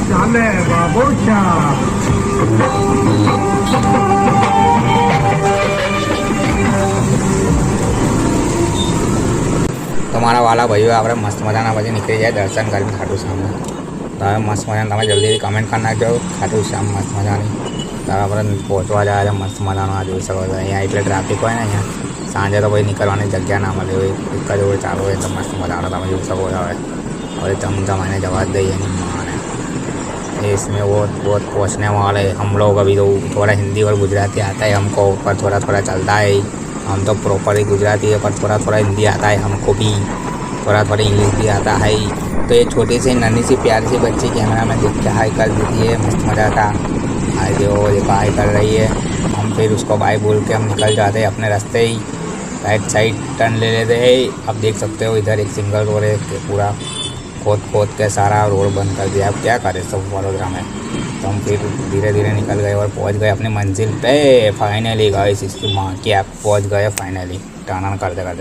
ચાલે બાબો ચા તો મારા વાલા ભાઈઓ આપણે મસ્ત મજાના પછી નીકળી જાય દર્શન કરીને ખાટું શ્યામના. તો હવે મસ્ત મજાના તમે જલ્દીથી કમેન્ટ કરી નાખજો ખાટું શ્યામ મસ્ત મજાની. તો આપણે પહોંચવા જાય છે મસ્ત મજાનો આ જોઈ શકો છો. અહીંયા એટલે ટ્રાફિક હોય ને અહીંયા સાંજે તો ભાઈ નીકળવાની જગ્યા ના મળે હોય એક જ હોય ચાલુ હોય તો મસ્ત મજાનો તમે જોઈ શકો છો. હવે ચમચમ એને જવા જ દઈએ नहीं माने इसमें बहुत पहुँचने वाले हम लोग अभी तो थोड़ा हिंदी और गुजराती आता है हमको पर थोड़ा थोड़ा चलता है. हम तो प्रॉपर गुजराती है पर थोड़ा थोड़ा हिंदी आता है हमको भी, थोड़ा थोड़ा इंग्लिश भी आता है. तो ये छोटी सी नन्ही सी प्यारी सी बच्ची कैमरा में देख के हाई कर देती है. मस्त मज़ा था. हाई जो देखो हाई कर रही है. हम फिर उसको बाय बोल के हम निकल जाते हैं अपने रास्ते ही. राइट साइड टर्न ले लेते हैं. अब देख सकते हो इधर एक सिंगल रोड है पूरा खोद के सारा रोड बंद कर दिया. अब क्या करें सब वडोदरा में. तो हम फिर धीरे धीरे निकल गए और पहुंच गए अपनी मंजिल पे फाइनली. गाइस इसकी माँ की आप पहुंच गए फाइनली टर्न करते करते.